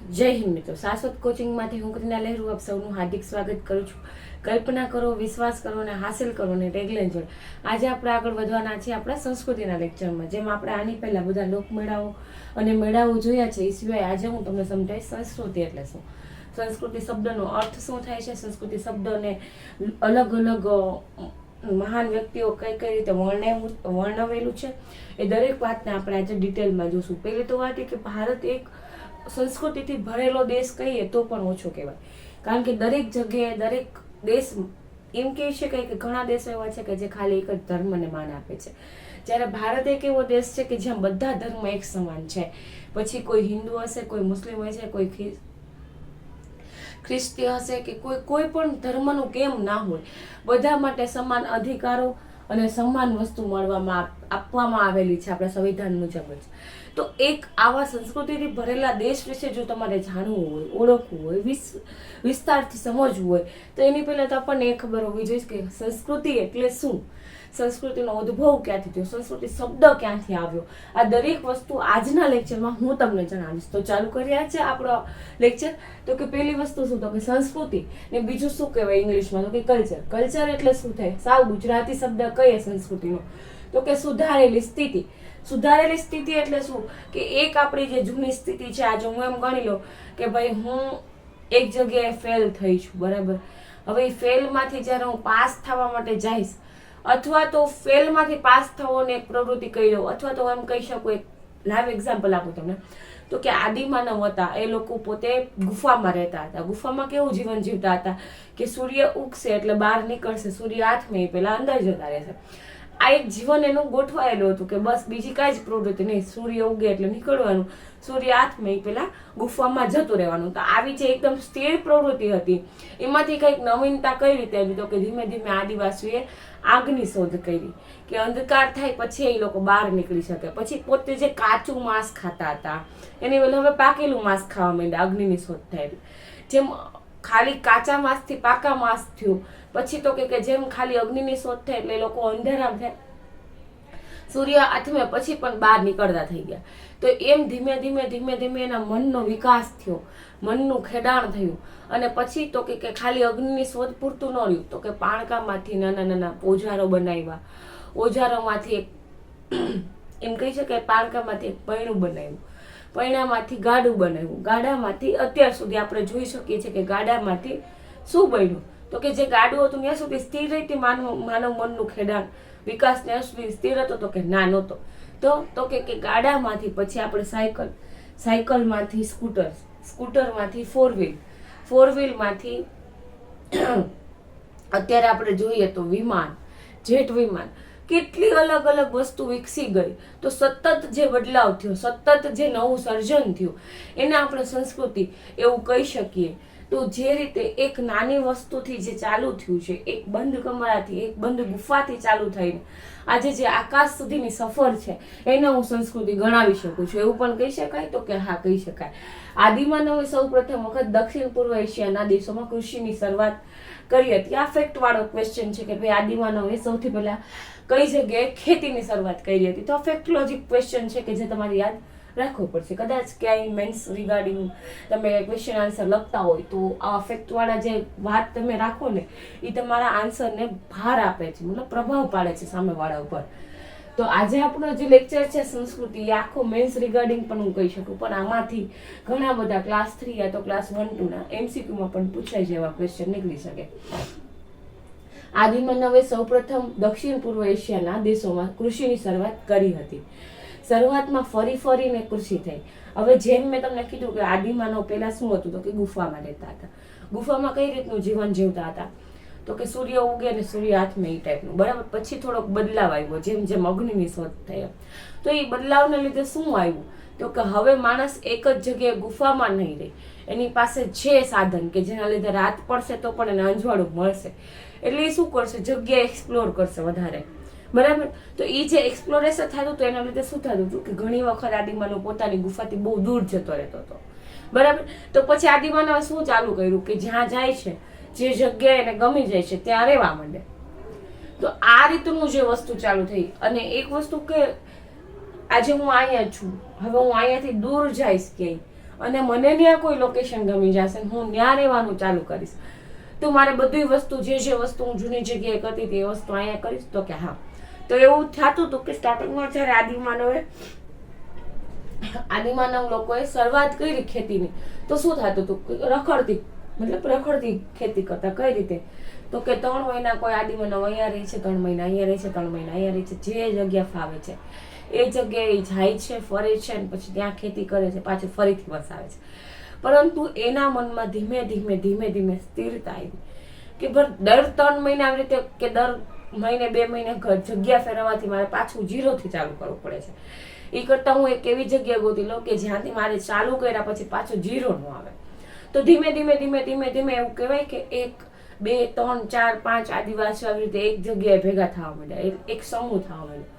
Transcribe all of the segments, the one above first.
જય હિન્દ મિત્રો, શાશ્વત કોચિંગમાંથી હું કૃતિના લહેરુ આપ સૌનું હાર્દિક સ્વાગત કરું છું. કલ્પના કરો, વિશ્વાસ કરો અને હાસિલ કરો અને ટેગલાઈન જોડે. આજે આપણે આગળ વધવાના છીએ આપણા સંસ્કૃતિના લેક્ચરમાં. જેમ આપણે આની પહેલા બધા લોકમેળાઓ અને મેળાઓ જોયા છે, એ સિવાય આજે હું તમને સમજાવીશ સંસ્કૃતિ એટલે શું. સંસ્કૃતિ શબ્દનો અર્થ શું થાય છે, સંસ્કૃતિ શબ્દને અલગ અલગ મહાન વ્યક્તિઓ કઈ કઈ રીતે વર્ણવેલું છે, એ દરેક વાતને આપણે આજે ડિટેલમાં જોશું. પહેલી તો વાત એ કે ભારત એક સંસ્કૃતિથી ભરેલો દેશ કહીએ તો પણ ઓછો કહેવાય. કારણ કે દરેક જગ્યાએ દરેક દેશ એમ કહી શકાય કે ઘણા દેશો એવા છે કે જે ખાલી એક જ ધર્મને માન આપે છે, જ્યારે ભારત એક એવો દેશ છે કે જ્યાં બધા ધર્મ એક સમાન છે. પછી કોઈ હિન્દુ હશે, કોઈ મુસ્લિમ હશે, કોઈ ખ્રિસ્તી હશે કે કોઈ પણ ધર્મનું કેમ ના હોય, બધા માટે સમાન અધિકારો અને સમાન વસ્તુ આપવામાં આવેલી છે આપણા સંવિધાન મુજબ જ. તો એક આવા સંસ્કૃતિથી ભરેલા દેશ વિશે જો તમારે જાણવું હોય, ઓળખવું હોય, વિસ્તારથી સમજવું હોય, તો એની પહેલા તો આપણને એ ખબર હોવી જોઈએ કે સંસ્કૃતિ એટલે શું, સંસ્કૃતિનો ઉદ્ભવ ક્યાંથી થયો, સંસ્કૃતિ શબ્દ ક્યાંથી આવ્યો. આ દરેક વસ્તુ આજના લેક્ચરમાં હું તમને જણાવીશ. તો ચાલુ કર્યા છે આપણો લેક્ચર. તો કે પહેલી વસ્તુ શું, તો કે સંસ્કૃતિ, ને બીજું શું કહેવાય ઇંગ્લિશમાં, તો કે કલ્ચર. કલ્ચર એટલે શું થાય, સાવ ગુજરાતી શબ્દ કહીએ સંસ્કૃતિનો, તો કે સુધારેલી સ્થિતિ. સુધારેલી સ્થિતિ એટલે શું કે એક આપણી જે જૂની સ્થિતિ છે, આજે હું એમ ગણી લો કે ભાઈ હું એક જગ્યાએ ફેલ થઈ છું, બરાબર. હવે એ ફેલમાંથી જ્યારે હું પાસ થવા માટે જઈશ, અથવા તો ફેલમાંથી પાસ થવાની એક પ્રવૃત્તિ કરી દઉં, અથવા તો એમ કહી શકું, એક લાઈવ એક્ઝામ્પલ આપું તમને, તો કે આદિમાનવ હતા, એ લોકો પોતે ગુફામાં રહેતા હતા. ગુફામાં કેવું જીવન જીવતા હતા કે સૂર્ય ઉગશે એટલે બહાર નીકળશે, સૂર્ય આથમે પેલા અંદર જતા રહેશે. આ એક જીવન એનું ગોઠવાયેલું હતું કે બસ બીજી કાંઈ જ પ્રવૃત્તિ નહીં, સૂર્ય ઉગે એટલે નીકળવાનું, સૂર્ય આથમે પેલા ગુફામાં જતું રહેવાનું. તો આવી જે એકદમ સ્થિર પ્રવૃત્તિ હતી, એમાંથી કંઈક નવીનતા કઈ રીતે આવી, તો કે ધીમે ધીમે આદિવાસીઓએ આગની શોધ કરી કે અંધકાર થાય પછી એ લોકો બહાર નીકળી શકે. પછી પોતે જે કાચું માંસ ખાતા હતા એની બદલે હવે પાકેલું માંસ ખાવા માંડ્યા, અગ્નિની શોધ થાય. જેમ ખાલી કાચા માંસથી પાકા માંસ થયું, પછી તો કે જેમ ખાલી અગ્નિની શોધ થાય એટલે લોકો અંધારામ થાય, સૂર્ય આથમે પછી પણ બહાર નીકળતા થઈ ગયા. તો એમ ધીમે ધીમે ધીમે ધીમે એના મનનો વિકાસ થયો, મનનું ખેડાણ થયું. અને પછી તો કે ખાલી અગ્નિની શોધ પૂરતું ન રહ્યું, તો કે પાણકામાંથી નાના નાના ઓજારો બનાવ્યા, ઓજારોમાંથી એમ કહી શકાય પાણકામાંથી એક પૈણું બનાવ્યું, પૈણામાંથી ગાડું બનાવ્યું, ગાડામાંથી અત્યાર સુધી આપણે જોઈ શકીએ છીએ કે ગાડામાંથી શું બન્યું, તો કે જે ગાડું હતું ત્યાં સુધી સ્થિર રહેતી માનવ મનનું ખેડાણ, વિકાસ ત્યાં સુધી સ્થિર હતો, તો કે ના નહોતો. તો કે ગાડામાંથી પછી આપણે સાયકલમાંથી સ્કૂટર, સ્કૂટરમાંથી ફોર વ્હીલમાંથી અત્યારે આપણે જોઈએ તો વિમાન, જેટ વિમાન, કેટલી અલગ અલગ વસ્તુ વિકસી ગઈ. તો સતત જે બદલાવ થયો, સતત જે નવું સર્જન થયું, એને આપણે સંસ્કૃતિ એવું કહી શકીએ. તો જે રીતે એક નાની વસ્તુથી જે ચાલુ થયું છે, એક બંધ કમરાથી, એક બંધ ગુફાથી ચાલુ થઈને આજે જે આકાશ સુધીની સફર છે, એને હું સંસ્કૃતિ ગણાવી શકું છું. એવું પણ કહી શકાય, તો કે હા કહી શકાય. આદિમાનવે સૌ પ્રથમ વખત દક્ષિણ પૂર્વ એશિયાના દેશોમાં કૃષિની શરૂઆત કરી હતી. આ ફેક્ટ વાળો ક્વેશ્ચન છે કે ભાઈ આદિમાનવે સૌથી પહેલા કઈ જગ્યાએ ખેતીની શરૂઆત કરી હતી. તો ફેક્ટોલોજીક ક્વેશ્ચન છે કે જે તમારે યાદ રાખવું પડશે. કદાચ ક્યાંય મેન્સ રિગાર્ડિંગ તમે ક્વેશ્ચન આન્સર લખતા હોય તો આ ફેક્ટવાળા જે વાત તમે રાખો ને, એ તમારા આન્સરને ભાર આપે છે, મતલબ પ્રભાવ પાડે છે સામેવાળા ઉપર. તો આજે આપણો જે લેક્ચર છે સંસ્કૃતિ, એ આખો મેન્સ રિગાર્ડિંગ પણ હું કહી શકું, પણ આમાંથી ઘણા બધા ક્લાસ 3 યા તો ક્લાસ 1-2 ના MCQ માં પણ પૂછાય જેવા ક્વેશ્ચન નીકળી શકે. આદિમાનવે સૌપ્રથમ દક્ષિણ પૂર્વ એશિયાના દેશોમાં કૃષિની શરૂઆત કરી હતી. શરૂઆતમાં ફરીને કૃષિ થઈ. હવે જેમ મેં તમને કીધું કે આદિમાનવ પહેલા શું હતું, તો કે ગુફામાં રહેતા હતા. ગુફામાં કઈ રીતનું જીવન જીવતા હતા, તો કે સૂર્ય ઉગે અને સૂર્ય આથમે એ ટાઈપનું, બરાબર. પછી થોડોક બદલાવ આવ્યો, જેમ જેમ અગ્નિની શોધ થઈ. તો એ બદલાવને લીધે શું આવ્યું, તો કે હવે માણસ એક જ જગ્યાએ ગુફામાં નહીં રહે, એની પાસે છે સાધન કે જેના લીધે રાત પડશે તો પણ એને અંજવાળું મળશે. એટલે એ શું કરશે, જગ્યા એક્સપ્લોર કરશે વધારે, બરાબર. તો એ જે એક્સપ્લોરેશન થતું હતું એના લીધે શું થતું હતું કે ઘણી વખત આદિમાનવ પોતાની ગુફાથી બહુ દૂર જતો રહેતો હતો, બરાબર. તો પછી આદિમાનવે શું ચાલુ કર્યું કે જ્યાં જાય છે, જે જગ્યાએ એને ગમી જાય છે ત્યાં રહેવા માંડે. તો આ રીતનું જે વસ્તુ ચાલુ થઈ. અને એક વસ્તુ કે આજે હું અહીંયા છું, હવે હું અહીંયાથી દૂર જઈશ ક્યાંય, અને મને ત્યાં કોઈ લોકેશન ગમી જશે, હું ત્યાં રહેવાનું ચાલુ કરીશ, તો મારે બધી વસ્તુ જે વસ્તુ હું જૂની જગ્યાએ કરતી હતી એ વસ્તુ અહીંયા કરીશ. તો કે હા. તો એવું થતું હતું કે સ્ટાર્ટિંગમાં જ્યારે આદિમાનવ લોકોએ શરૂઆત કરી ખેતીની, તો શું થતું હતું, રખડતી ખેતી કરતા. કઈ રીતે? તો કે 3 મહિના કોઈ આદિમાનવ અહીંયા રહે છે, 3 મહિના અહીંયા રહે છે, 3 મહિના અહીંયા રહે છે, જે જગ્યા ફાવે છે એ જગ્યાએ જાય છે, ફરે છે, અને પછી ત્યાં ખેતી કરે છે, પાછું ફરીથી વસાવે છે. પરંતુ એના મનમાં ધીમે ધીમે સ્થિરતા આવી કે દર 3 મહિના આવી રીતે કે દર મહિને 2 મહિને જગ્યા ફેરવવાથી મારે પાછું 0 થી ચાલુ કરવું પડે છે. એ કરતા હું એક એવી જગ્યા ગોતી લઉં કે જ્યાંથી મારે ચાલુ કર્યા પછી પાછો 0 ન આવે. તો ધીમે ધીમે એવું કહેવાય કે 1, 2, 3, 4, 5 આદિવાસીઓ આવી રીતે એક જગ્યાએ ભેગા થવા માંડ્યા, એક સમૂહ થવા માંડ્યો.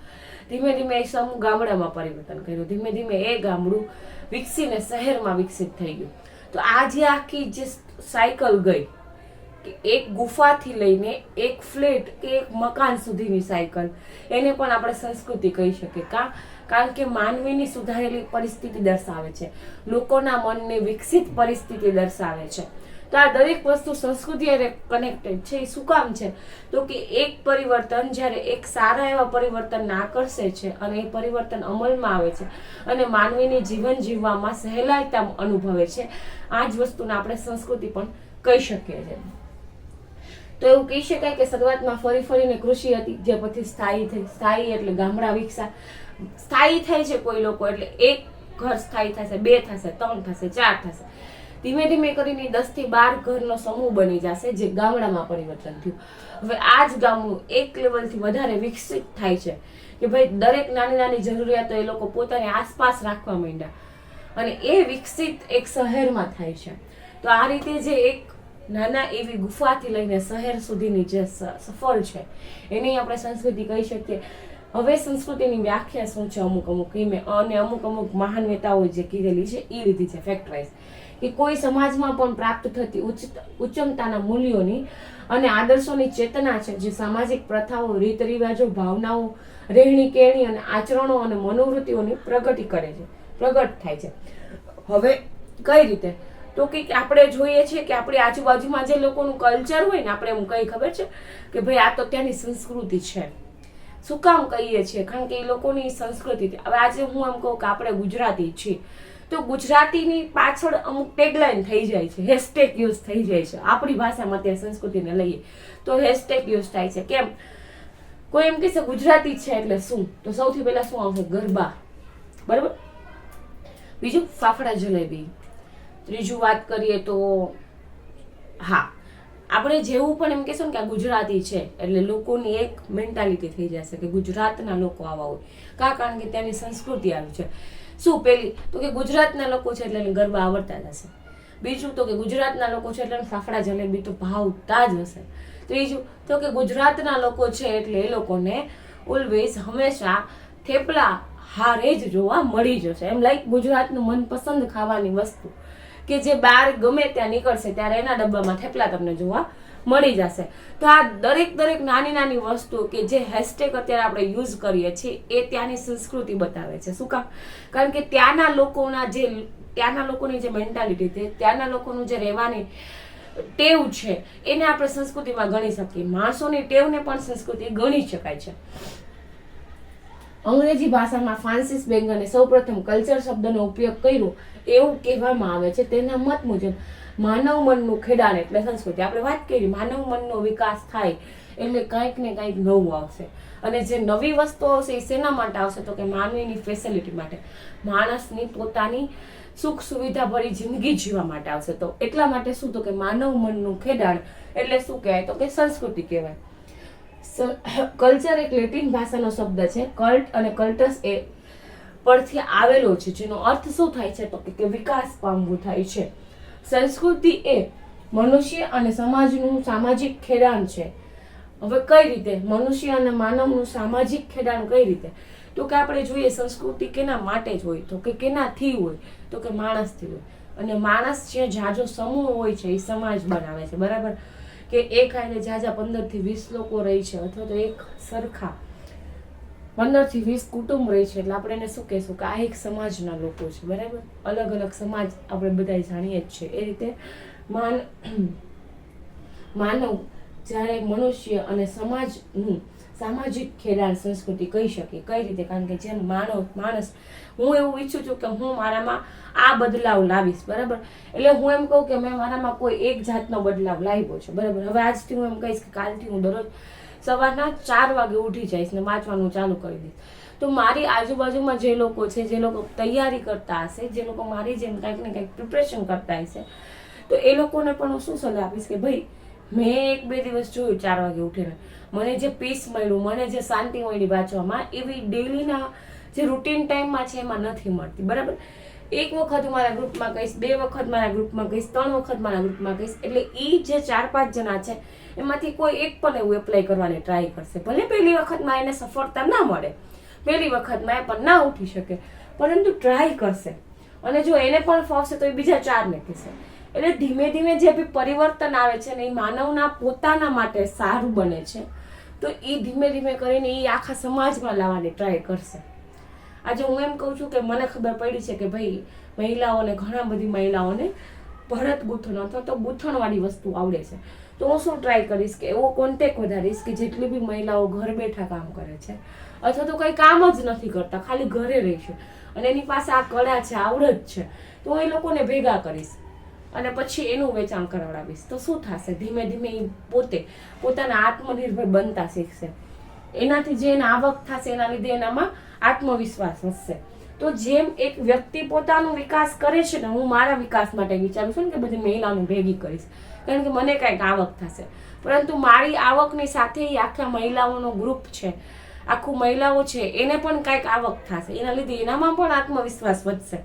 ધીમે ધીમે એ સમૂહ ગામડામાં પરિવર્તન કર્યું, ધીમે ધીમે એ ગામડું વિકસીને શહેરમાં વિકસિત થઈ ગયું. તો આ જે આખી જે સાયકલ ગઈ કે એક ગુફાથી લઈને એક ફ્લેટ કે એક મકાન સુધીની સાયકલ, એને પણ આપણે સંસ્કૃતિ કહી શકીએ. કારણ કે માનવીની સુધારેલી પરિસ્થિતિ દર્શાવે છે, લોકોના મનની વિકસિત પરિસ્થિતિ દર્શાવે છે. તો આ દરેક વસ્તુ સંસ્કૃતિ અને કનેક્ટેડ છે. એ શું કામ છે? તો કે એક પરિવર્તન જ્યારે એક સારા એવા પરિવર્તનને આકર્ષે છે અને એ પરિવર્તન અમલમાં આવે છે અને માનવીની જીવન જીવવામાં સહેલાઈતા અનુભવે છે, આ જ વસ્તુને આપણે સંસ્કૃતિ પણ કહી શકીએ છીએ. તો એવું કહી શકાય કે શરૂઆતમાં ફરીને કૃષિ હતી, જે પછી સ્થાયી થઈ. સ્થાયી એટલે ગામડા વિકસા, સ્થાયી થાય છે કોઈ લોકો એટલે એક ઘર સ્થાયી થશે, 2 થશે, 3 થશે, 4 થશે. ધીમે ધીમે કરીને 10 થી 12 ઘરનો સમૂહ બની જશે, જે ગામડામાં પરિવર્તન થયું. હવે આ જ ગામડું એક લેવલથી વધારે વિકસિત થાય છે કે ભાઈ દરેક નાની જરૂરિયાતો એ લોકો પોતાની આસપાસ રાખવા માંડ્યા અને એ વિકસિત એક શહેરમાં થાય છે. તો આ રીતે જે એક નાના એવી ગુફાથી લઈને શહેર સુધીની જે સફર છે એની આપણે સંસ્કૃતિ કહી શકીએ. હવે સંસ્કૃતિની વ્યાખ્યા શું છે અમુક મહાન નેતાઓએ જે કીધેલી છે એ લીધી છે ફેક્ટ વાઇઝ, કે કોઈ સમાજમાં પણ પ્રાપ્ત થતી ઉચ્ચમતાના મૂલ્યોની અને આદર્શોની ચેતના છે, જે સામાજિક પ્રથાઓ, રીત રિવાજો, ભાવનાઓ, રહેણી કેણી અને આચરણો અને મનોવૃત્તિઓની પ્રગટ થાય છે. હવે કઈ રીતે? તો કે આપણે જોઈએ છીએ કે આપણી આજુબાજુમાં જે લોકોનું કલ્ચર હોય ને, આપણે એમ કઈ ખબર છે કે ભાઈ આ તો ત્યાંની સંસ્કૃતિ છે. શું કામ કહીએ છીએ? કારણ કે એ લોકોની સંસ્કૃતિ. હવે આજે હું એમ કહું કે આપણે ગુજરાતી છીએ, તો ગુજરાતીની પાછળ અમુક ટેગલાઈન થઈ જાય છે, હેશટેગ યુઝ થઈ જાય છે. આપણી ભાષામાં ત્યાં સંસ્કૃતિને લઈએ તો હેશટેગ યુઝ થાય છે. કેમ? કોઈ એમ કહેશે ગુજરાતી છે એટલે શું, તો સૌથી પહેલા શું આવશે? ગરબા, બરાબર. બીજું ફાફડા જલેબી. ત્રીજું વાત કરીએ તો હા, આપણે જેવું પણ એમ કહેશું ને કે આ ગુજરાતી છે એટલે લોકોની એક મેન્ટાલિટી થઈ જશે કે ગુજરાતના લોકો આવા હોય. કારણ કે ત્યાંની સંસ્કૃતિ આવી છે. શું? પેલી તો કે ગુજરાતના લોકો છે એટલે ગરબા આવડતા જ હશે. બીજું તો કે ગુજરાતના લોકો છે એટલે ફાફડા જલેબી તો ભાવતા જ હશે. ત્રીજું તો કે ગુજરાતના લોકો છે એટલે એ લોકોને ઓલવેઝ હંમેશા થેપલા હારે જ જોવા મળી જશે. એમ લાઈક ગુજરાતનું મનપસંદ ખાવાની વસ્તુ કે જે બહાર ગમે ત્યાં નીકળશે ત્યારે એના ડબ્બામાં થેપલા તમને જોવા મળી જશે. તો આ દરેક નાની વસ્તુ કે જે હેશટેગ અત્યારે આપણે યુઝ કરીએ છીએ એ ત્યાંની સંસ્કૃતિ બતાવે છે. શું કામ? કારણ કે ત્યાંના લોકોની જે મેન્ટાલિટી છે, ત્યાંના લોકોનું જે રહેવાની ટેવ છે એને આપણે સંસ્કૃતિમાં ગણી શકીએ. માણસોની ટેવને પણ સંસ્કૃતિ ગણી શકાય છે. અંગ્રેજી ભાષામાં ફ્રાન્સિસ બેકને સૌપ્રથમ કલ્ચર શબ્દનો ઉપયોગ કર્યો એવું કહેવામાં આવે છે. તેના મત મુજબ માનવ મનનું ખેડાણ એટલે સંસ્કૃતિ. આપણે વાત કરી માનવ મનનો વિકાસ થાય એટલે કંઈક ને કંઈક નવું આવશે. અને જે નવી વસ્તુ આવશે એ શેના માટે આવશે? તો કે માનવીની ફેસિલિટી માટે, માણસની પોતાની સુખ સુવિધા ભરી જિંદગી જીવવા માટે આવશે. તો એટલા માટે શું? તો કે માનવ મનનું ખેડાણ એટલે શું કહેવાય? તો કે સંસ્કૃતિ કહેવાય. કલ્ચર એક લેટિન ભાષાનો શબ્દ છે. કલ્ટ અને કલ્ટસ એ પરથી આવેલો છે, જેનો અર્થ શું થાય છે? તો કે વિકાસ પામવું થાય છે. સંસ્કૃતિ એ મનુષ્ય અને સમાજનું સામાજિક ખેડાણ છે. હવે કઈ રીતે મનુષ્ય અને માનવનું સામાજિક ખેડાણ કઈ રીતે? તો કે આપણે જોઈએ સંસ્કૃતિ કેના માટે જ હોય? તો કે કેનાથી હોય? તો કે માણસથી હોય. અને માણસ જે જાજો સમૂહ હોય છે એ સમાજ બનાવે છે, બરાબર. કે એક આઈને જાજા 15 થી 20 લોકો રહી છે, અથવા તો એક સરખા 15 થી 20 કુટુંબ રહે છે, એટલે આપણે એને શું કહેશું કે આ એક સમાજના લોકો છે, બરાબર. અલગ અલગ સમાજ આપણે બધા જાણીએ જ છે. એ રીતે માનવ જ્યારે મનુષ્ય અને સમાજનું સામાજિક ખેડાણ સંસ્કૃતિ કહી શકીએ. કઈ રીતે? કારણ કે જેમ માણસ હું એવું ઈચ્છું છું કે હું મારામાં આ બદલાવ લાવીશ, બરાબર. એટલે હું એમ કહું કે મેં મારામાં કોઈ એક જાતનો બદલાવ લાવ્યો છે, બરાબર. હવે આજથી હું એમ કહીશ કે કાલથી હું દરરોજ સવારના 4 વાગે ઉઠી જઈશ ને વાંચવાનું ચાલુ કરી દઈશ. તો મારી આજુબાજુમાં જે લોકો છે, જે લોકો તૈયારી કરતા હશે, જે લોકો મારી જેમ કંઈક ને કંઈક પ્રિપરેશન કરતા હશે, તો એ લોકોને પણ હું શું સલાહ આપીશ કે ભાઈ મેં 1-2 દિવસ જોયું 4 વાગે ઉઠીને, મને જે પીસ મળ્યું, મને જે શાંતિ મળી વાંચવામાં, એવી ડેલીના જે રૂટીન ટાઈમમાં છે એમાં નથી મળતી, બરાબર. એક વખત મારા ગ્રુપમાં કહીશ, 2 વખત મારા ગ્રુપમાં કહીશ, 3 વખત મારા ગ્રુપમાં કહીશ, એટલે એ જે 4-5 જણા છે એમાંથી કોઈ એક પણ એવું એપ્લાય કરવાની ટ્રાય કરશે. ભલે પહેલી વખતમાં એને સફળતા ના મળે, પહેલી વખતમાં એ પણ ના ઉઠી શકે, પરંતુ ટ્રાય કરશે, અને જો એને પણ ફાવશે તો એ બીજા 4ને કહેશે. એટલે ધીમે ધીમે જે બી પરિવર્તન આવે છે ને એ માનવના પોતાના માટે સારું બને છે, તો એ ધીમે ધીમે કરીને એ આખા સમાજમાં લાવવાની ટ્રાય કરશે. આજે હું એમ કહું છું કે મને ખબર પડી છે કે ભાઈ મહિલાઓને, ઘણા બધી મહિલાઓને ભરત ગૂંથણ અથવા તો ગૂંથણવાળી વસ્તુ આવડે છે, તો હું શું ટ્રાય કરીશ કે એવો કોન્ટેક્ટ વધારીશ કે જેટલી બી મહિલાઓ ઘર બેઠા કામ કરે છે અથવા તો કંઈ કામ જ નથી કરતા, ખાલી ઘરે રહી છે અને એની પાસે આ કળા છે, આવડત છે, તો હું એ લોકોને ભેગા કરીશ અને પછી એનું વેચાણ કરાવડાવીશ. તો શું થશે? ધીમે ધીમે એ પોતે પોતાના આત્મનિર્ભર બનતા શીખશે. એનાથી જે એના આવક થશે એના લીધે એનામાં આત્મવિશ્વાસ વધશે. તો જેમ એક વ્યક્તિ પોતાનો વિકાસ કરે છે ને, હું મારા વિકાસ માટે વિચારું છું ને કે બધી મહિલાઓને ભેગી કરીશ, કારણ કે મને કંઈક આવક થશે, પરંતુ મારી આવકની સાથે આખા મહિલાઓનો ગ્રુપ છે, આખું મહિલાઓ છે, એને પણ કંઈક આવક થશે, એના લીધે એનામાં પણ આત્મવિશ્વાસ વધશે.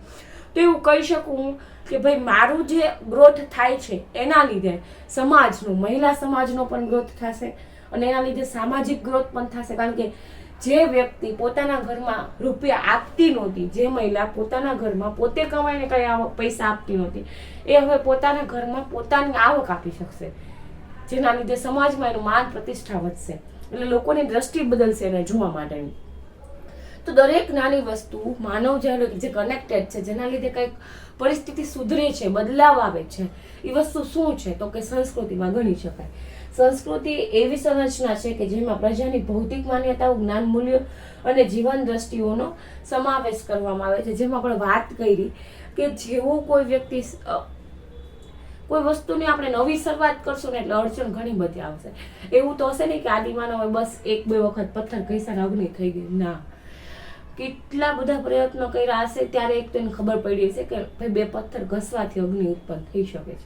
તો એવું કહી શકું કે ભાઈ મારું જે ગ્રોથ થાય છે એના લીધે સમાજનો, મહિલા સમાજનો પણ ગ્રોથ થશે અને એના લીધે સામાજિક ગ્રોથ પણ થશે. કારણ કે જે વ્યક્તિ પોતાના ઘરમાં રૂપિયા આપતી નહોતી, જે મહિલા પોતાના ઘરમાં પોતે કમાઈને કઈ પૈસા આપતી નહોતી, એ હવે પોતાના ઘરમાં પોતાની આવક આપી શકશે, જેના લીધે સમાજમાં એનું માન પ્રતિષ્ઠા વધશે, એટલે લોકોની દ્રષ્ટિ બદલશે એને જોવા માટેની. તો દરેક નાની વસ્તુ માનવ જે કનેક્ટેડ છે, જેના લીધે કંઈક પરિસ્થિતિ સુધરે છે, બદલાવ આવે છે, એ વસ્તુ શું છે? તો કે સંસ્કૃતિમાં ગણી શકાય. સંસ્કૃતિ એવી સંરચના છે કે જેમાં પ્રજાની ભૌતિક માન્યતાઓ, જ્ઞાન મૂલ્યો અને જીવન દ્રષ્ટિઓનો સમાવેશ કરવામાં આવે છે. જેમાં આપણે વાત કરી કે જેવું કોઈ વ્યક્તિ કોઈ વસ્તુની આપણે નવી શરૂઆત કરશું ને એટલે અડચણ ઘણી બધી આવશે. એવું તો હશે નહીં કે આદિમાનવે બસ 1-2 વખત પથ્થર ઘસ્યા અગ્નિ થઈ ગઈ, ના. કેટલા બધા પ્રયત્નો કર્યા હશે, ત્યારે એક તો એને ખબર પડી હશે કે ભાઈ 2 પથ્થર ઘસવાથી અગ્નિ ઉત્પન્ન થઈ શકે છે.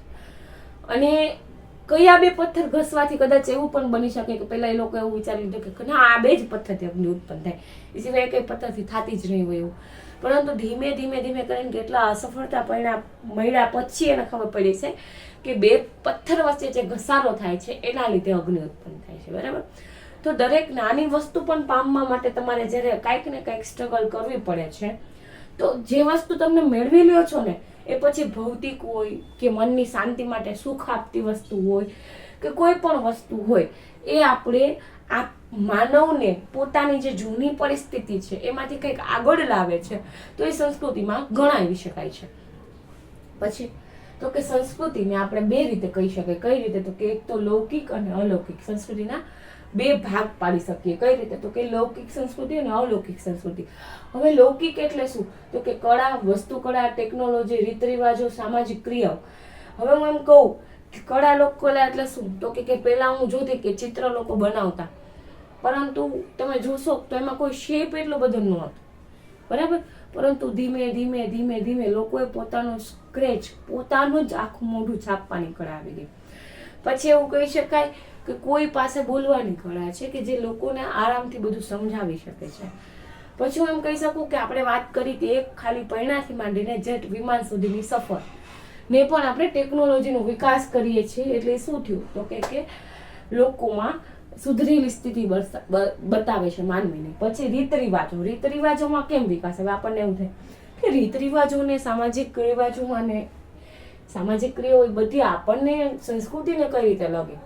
અને કયા 2 પથ્થર ઘસવાથી કદાચ એવું પણ બની શકે કે પહેલા એ લોકો એવું વિચારી લીધું કે ના આ 2 જ પથ્થરથી અગ્નિ ઉત્પન્ન થાય, એ સિવાય કઈ પથ્થરથી થતી જ નહીં હોય એવું. પરંતુ ધીમે ધીમે ધીમે કરીને કેટલા અસફળતા મળ્યા પછી એને ખબર પડી છે કે 2 પથ્થર વચ્ચે જે ઘસારો થાય છે એના લીધે અગ્નિ ઉત્પન્ન થાય છે, બરાબર. તો દરેક નાની વસ્તુ પણ પામવા માટે તમારે જ્યારે કાંઈક ને કાંઈક સ્ટ્રગલ કરવી પડે છે. તો જે વસ્તુ તમે મેળવી લ્યો છો ને એ પછી ભૌતિક હોય કે મનની શાંતિ માટે સુખ આપતી વસ્તુ હોય કે કોઈ પણ વસ્તુ હોય, એ આપણે આ માનવને પોતાની જે જૂની પરિસ્થિતિ છે એમાંથી કંઈક આગળ લાવે છે, તો એ સંસ્કૃતિમાં ગણાવી શકાય છે. પછી તો કે સંસ્કૃતિને આપણે 2 રીતે કહી શકીએ. કઈ રીતે? તો કે એક તો લૌકિક અને અલૌકિક. સંસ્કૃતિના 2 ભાગ પાડી શકીએ. કઈ રીતે? તો કે લૌકિક સંસ્કૃતિ અને અલૌકિક સંસ્કૃતિ. હવે લૌકિક એટલે શું? તો કે કળા, વસ્તુકળા, ટેકનોલોજી, રીત રિવાજો, સામાજિક ક્રિયાઓ. હવે હું એમ કહું કે કળા, લોકકલા એટલે શું? તો કે પહેલા હું જોતી કે ચિત્ર લોકો બનાવતા, પરંતુ તમે જોશો તો એમાં કોઈ શેપ એટલો બધો ન હતો, બરાબર. પરંતુ ધીમે ધીમે ધીમે ધીમે લોકોએ પોતાનું સ્ક્રેચ, પોતાનું જ આખું મોઢું છાપવાની કળા આવી ગઈ. પછી એવું કહી શકાય કે કોઈ પાસે બોલવાની કળા છે કે જે લોકોને આરામથી બધું સમજાવી શકે છે. પછી હું એમ કહી શકું કે આપણે વાત કરી કે એક ખાલી પૈણાથી માંડીને જેટ વિમાન સુધીની સફર ને પણ આપણે ટેકનોલોજીનો વિકાસ કરીએ છીએ, એટલે શું થયું? તો કે લોકોમાં સુધરેલી સ્થિતિ બતાવે છે માનવીને. પછી રીત રિવાજો. રીત રિવાજોમાં કેમ વિકાસ? હવે આપણને એવું થાય કે રીત રિવાજોને, સામાજિક રિવાજોમાં ને સામાજિક ક્રિયાઓ બધી આપણને સંસ્કૃતિને કઈ રીતે લાગે?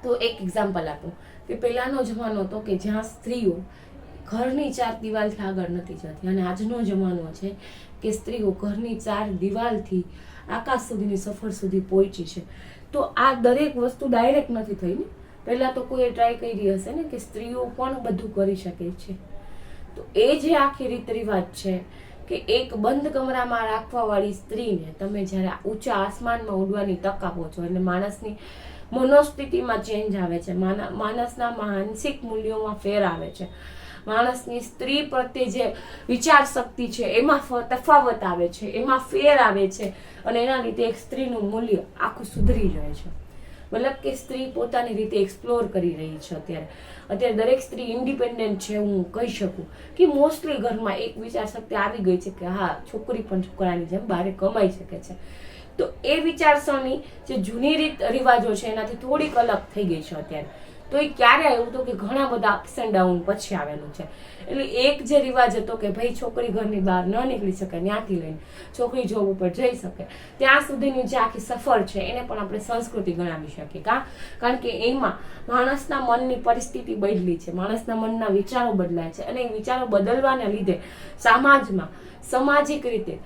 તો એક એક્ઝામ્પલ આપું કે પહેલાનો જમાનો હતો કે જ્યાં સ્ત્રીઓ ઘરની ચાર દિવાલથી આગળ નથી જતી. અને આજનો જમાનો છે કે સ્ત્રીઓ ઘરની ચાર દિવાલથી આકાશ સુધીની સફર સુધી પહોંચી છે. તો આ દરેક વસ્તુ ડાયરેક્ટ નથી થઈ ને. પહેલાં તો કોઈએ ટ્રાય કરી હશે ને કે સ્ત્રીઓ પણ બધું કરી શકે છે. તો એ જે આખી રીત રિવાજ છે કે એક બંધ કમરામાં રાખવાવાળી સ્ત્રીને તમે જ્યારે ઊંચા આસમાનમાં ઉડવાની તક આપો છો એટલે માણસની મનોસ્થિતિમાં ચેન્જ આવે છે, માણસના માનસિક મૂલ્યોમાં ફેર આવે છે, માણસની સ્ત્રી પ્રત્યે જે વિચાર શક્તિ છે એમાં તફાવત આવે છે, એમાં ફેર આવે છે અને એના લીધે એક સ્ત્રીનું મૂલ્ય આખું સુધરી જાય છે. મતલબ કે સ્ત્રી પોતાની રીતે એક્સપ્લોર કરી રહી છે. અત્યારે દરેક સ્ત્રી ઇન્ડિપેન્ડન્ટ છે. હું કહી શકું કે મોસ્ટલી ઘરમાં એક વિચાર શક્તિ આવી ગઈ છે કે હા, છોકરી પણ છોકરાની જેમ બહાર કમાઈ શકે છે. તો એ વિચારસરણી જે જૂની રીત રિવાજો છે એનાથી થોડીક અલગ થઈ ગઈ છે અત્યારે. તો એ ક્યારે આવ્યું હતું કે ઘણા બધા અપ્સ એન્ડ ડાઉન પછી આવેલું છે. એટલે એક જે રિવાજ હતો કે ભાઈ છોકરી ઘરની બહાર ન નીકળી શકે, ત્યાંથી લઈને છોકરી જોબ ઉપર જઈ શકે, ત્યાં સુધીની જે આખી સફર છે એને પણ આપણે સંસ્કૃતિ ગણાવી શકીએ. કારણ કે એમાં માણસના મનની પરિસ્થિતિ બદલી છે, માણસના મનના વિચારો બદલાય છે અને એ વિચારો બદલવાના લીધે સમાજમાં સામાજિક રીતે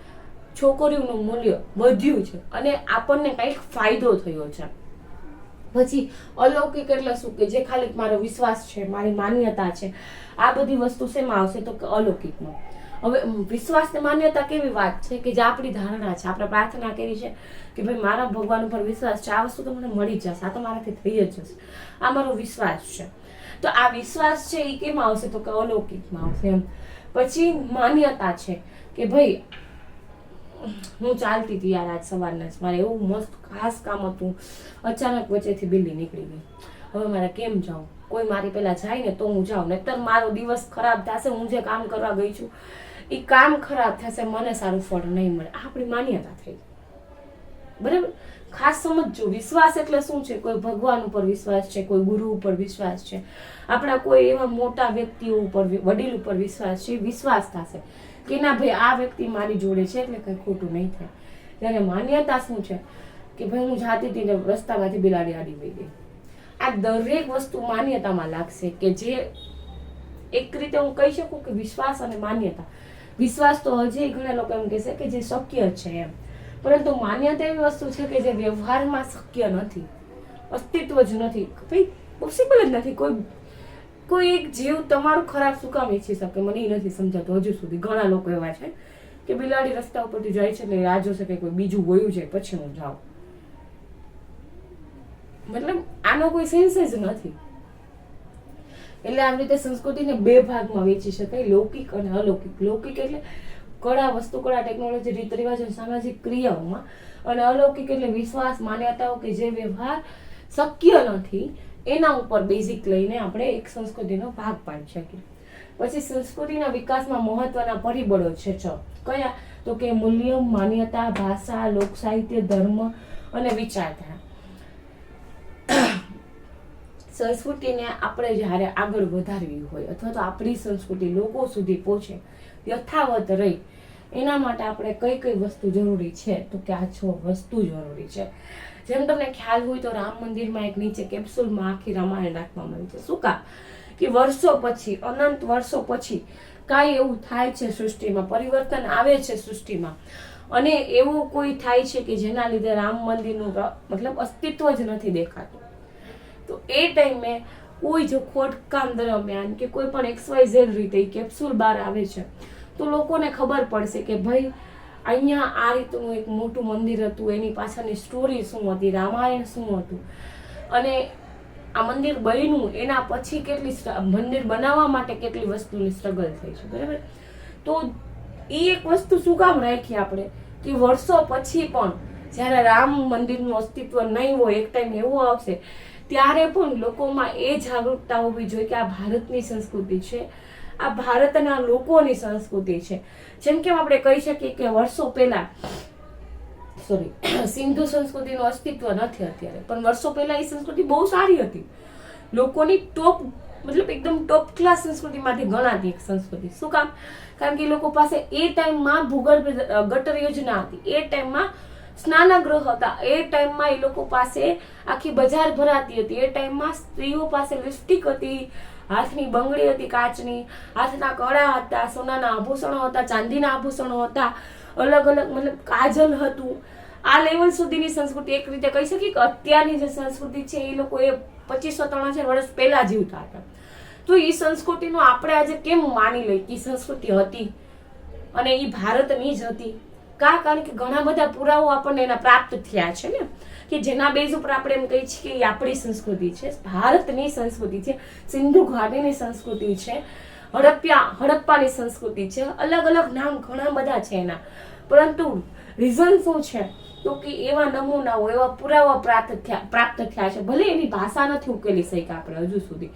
છોકરીઓનું મૂલ્ય વધ્યું છે અને આપણને કંઈક ફાયદો થયો છે. પછી અલૌકિક એટલે શું કે જે ખાલી મારો વિશ્વાસ છે, મારી માન્યતા છે, આ બધી વસ્તુ શેમાં આવશે તો કે અલૌકિકમાં. હવે વિશ્વાસ ને માન્યતા કેવી વાત છે કે જે આપણી ધારણા છે, આપણે પ્રાર્થના કરી છે કે ભાઈ મારા ભગવાન ઉપર વિશ્વાસ છે, આ વસ્તુ તો મને મળી જશે, આ તો મારાથી થઈ જ જશે, આ મારો વિશ્વાસ છે. તો આ વિશ્વાસ છે એ કેમાં આવશે તો કે અલૌકિકમાં આવશે એમ. પછી માન્યતા છે કે ભાઈ હું ચાલતી હતી યાર આજ સવારના જ, મારે એવું મસ્ત ખાસ કામ હતું, અચાનક વચ્ચેથી બિલ્લી નીકળી ગઈ, હવે મારે કેમ જાઉં, કોઈ મારી પહેલા જાય ને તો હું જાઉં, નહીતર મારો દિવસ ખરાબ થશે, હું જે કામ કરવા ગઈ છું એ કામ ખરાબ થશે, મને સારું ફળ નહીં મળે. આપણી માન્યતા થઈ. બરાબર? ખાસ સમજજો, વિશ્વાસ એટલે શું છે? કોઈ ભગવાન ઉપર વિશ્વાસ છે, કોઈ ગુરુ ઉપર વિશ્વાસ છે, આપણા કોઈ એવા મોટા વ્યક્તિઓ ઉપર, વડીલ ઉપર વિશ્વાસ છે, વિશ્વાસ થશે કે ના ભાઈ આ વ્યક્તિ મારી જોડે છે એટલે કંઈ ખોટું નહીં થાય. ત્યારે માન્યતા શું છે કે ભાઈ હું જાતી હતી ને રસ્તામાંથી બિલાડી આડી વહી ગઈ. આ દરેક વસ્તુ માન્યતામાં લાગશે કે જે એક રીતે હું કહી શકું કે વિશ્વાસ અને માન્યતા. વિશ્વાસ તો હજી ઘણા લોકો એમ કહેશે કે જે શક્ય છે એમ, પરંતુ માન્યતા એવી વસ્તુ છે કે જે વ્યવહારમાં શક્ય નથી, અસ્તિત્વ જ નથી, ભાઈ પોસિબલ જ નથી. કોઈ એક જીવ તમારું ખરાબ શું કામ ઈચ્છી શકે, મને એ નથી સમજાતું હજુ સુધી. ઘણા લોકો એવા છે કે બિલાડી રસ્તા ઉપરથી જાય છે એટલે રાહ જોશે કે કોઈ બીજું ગયું છે પછી હું જાઉં. મતલબ આનો કોઈ સેન્સ જ નથી. એટલે આવી રીતે સંસ્કૃતિને બે ભાગમાં વેચી શકાય, લૌકિક અને અલૌકિક. લૌકિક એટલે કળા, વસ્તુકળા, ટેકનોલોજી, રીત રિવાજ અને સામાજિક ક્રિયાઓમાં, અને અલૌકિક એટલે વિશ્વાસ, માન્યતાઓ કે જે વ્યવહાર શક્ય નથી એના ઉપર બેઝિક લઈને આપણે એક સંસ્કૃતિનો ભાગ પાડી શકીએ. પછી સંસ્કૃતિના વિકાસમાં મહત્વના પરિબળો છે કયા તો કે મૂલ્ય, માન્યતા, ભાષા, લોક સાહિત્ય, ધર્મ અને વિચારધારા. સંસ્કૃતિને આપણે જ્યારે આગળ વધારવી હોય અથવા તો આપણી સંસ્કૃતિ લોકો સુધી પહોંચે, યથાવત રહી, એના માટે આપણે કઈ કઈ વસ્તુ જરૂરી છે તો કે આ 6 વસ્તુ જરૂરી છે. જેમ તમને ખ્યાલ હોય તો રામ મંદિરમાં એક નીચે કેપ્સ્યુલમાં આખી રામાયણ રાખવામાં આવી છે. શું કામ? કે વર્ષો પછી, અનંત વર્ષો પછી કાંઈ એવું થાય છે સૃષ્ટિમાં, પરિવર્તન આવે છે સૃષ્ટિમાં, અને એવું કોઈ થાય છે કે જેના લીધે રામ મંદિરનું મતલબ અસ્તિત્વ જ નથી દેખાતું. તો એ ટાઈમે કોઈ જો ખોદકામ દરમિયાન કે કોઈ પણ XYZ રીતે કેપ્સ્યુલ બહાર આવે છે તો લોકોને ખબર પડશે કે ભાઈ અહીંયા આ રીતનું એક મોટું મંદિર હતું, એની પાછળની સ્ટોરી શું હતી, રામાયણ શું હતું, અને આ મંદિર બન્યું એના પછી મંદિર બનાવવા માટે કેટલી વસ્તુની સ્ટ્રગલ થઈ છે. બરાબર? તો એ એક વસ્તુ શું કામ રાખી આપણે કે વર્ષો પછી પણ જ્યારે રામ મંદિરનું અસ્તિત્વ નહીં હોય, એક ટાઈમ એવો આવશે ત્યારે પણ લોકોમાં એ જાગૃતતા હોવી જોઈએ કે આ ભારતની સંસ્કૃતિ છે, આ ભારતના લોકોની સંસ્કૃતિ છે. જેમ કે આપણે કહી શકીએ કે વર્ષો પહેલા સિંધુ સંસ્કૃતિનું અસ્તિત્વ નથી અત્યારે, પણ વર્ષો પહેલા એ સંસ્કૃતિ બહુ સારી હતી, લોકોની ટોપ, મતલબ એકદમ ટોપ ક્લાસ સંસ્કૃતિમાંથી ગણાતી એક સંસ્કૃતિ. શું કામ? કારણ કે એ લોકો પાસે એ ટાઈમમાં ભૂગર્ભ ગટર યોજના હતી, એ ટાઈમમાં સ્નાનગૃહ હતા, એ ટાઈમમાં એ લોકો પાસે આખી બજાર ભરાતી હતી, એ ટાઈમમાં સ્ત્રીઓ પાસે લિપસ્ટિક હતી, હાથની બંગડી હતી કાચની, હાથના કડા હતા, સોનાના આભૂષણો હતા, ચાંદીના આભૂષણો હતા, અલગ અલગ મતલબ કાજલ હતું. આ લેવલ સુધીની સંસ્કૃતિ એક રીતે કહી શકીએ કે અત્યારની જે સંસ્કૃતિ છે એ લોકો એ 2500-3000 વર્ષ પહેલા જીવતા હતા. તો એ સંસ્કૃતિનો આપણે આજે કેમ માની લઈએ કે સંસ્કૃતિ હતી અને એ ભારતની જ હતી? કારણ કે ઘણા બધા પુરાવો આપણને એના પ્રાપ્ત થયા છે ને, કે જેના બેઝ ઉપર આપણે એમ કહીએ છીએ કે એ આપણી સંસ્કૃતિ છે, ભારતની સંસ્કૃતિ છે, સિંધુ ઘાટીની સંસ્કૃતિ છે, હડપ્પાની સંસ્કૃતિ છે. અલગ અલગ નામ ઘણા બધા છે એના, પરંતુ રીઝન શું છે તો કે એવા નમૂનાઓ, એવા પુરાવા પ્રાપ્ત થયા છે. ભલે એની ભાષા નથી ઉકેલી શક્યા આપણે હજુ સુધી,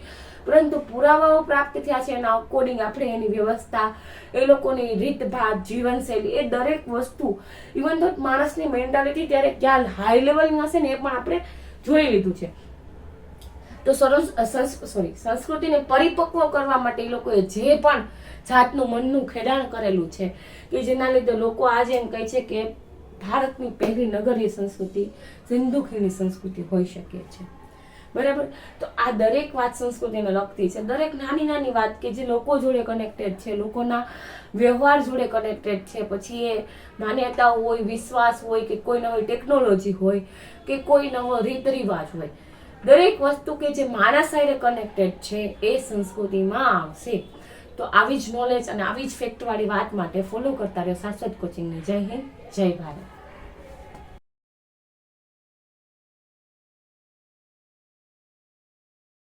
પરંતુ પુરાવાઓ પ્રાપ્ત થયા છે. એના અકોર્ડિંગ આપણે એની વ્યવસ્થા, એ લોકોની રીતભાત, જીવનશૈલી, એ દરેક વસ્તુ, ઇવન તો માણસની મેન્ટાલિટી ત્યારે ક્યાં હાઈ લેવલની હશે ને એ પણ આપણે જોઈ લીધું છે. તો સંસ્કૃતિને પરિપક્વ કરવા માટે એ લોકોએ જે પણ જાતનું મનનું ખેડાણ કરેલું છે કે જેના લીધે લોકો આજે એમ કહે છે કે ભારતની પહેલી નગરીય સંસ્કૃતિ સિંધુ ખીણની સંસ્કૃતિ હોઈ શકે છે. બરાબર? તો આ દરેક વાત સંસ્કૃતિને લગતી છે. દરેક નાની નાની વાત કે જે લોકો જોડે કનેક્ટેડ છે, લોકોના વ્યવહાર જોડે કનેક્ટેડ છે, પછી એ માન્યતાઓ હોય, વિશ્વાસ હોય, કે કોઈ નવી ટેકનોલોજી હોય, કે કોઈ નવો રીત રિવાજ હોય, દરેક વસ્તુ કે જે માણસ સાથે કનેક્ટેડ છે એ સંસ્કૃતિમાં આવશે. તો આવી જ નોલેજ અને આવી જ ફેક્ટવાળી વાત માટે ફોલો કરતા રહ્યો શાશ્વત કોચિંગને. જય હિન્દ, જય ભારત.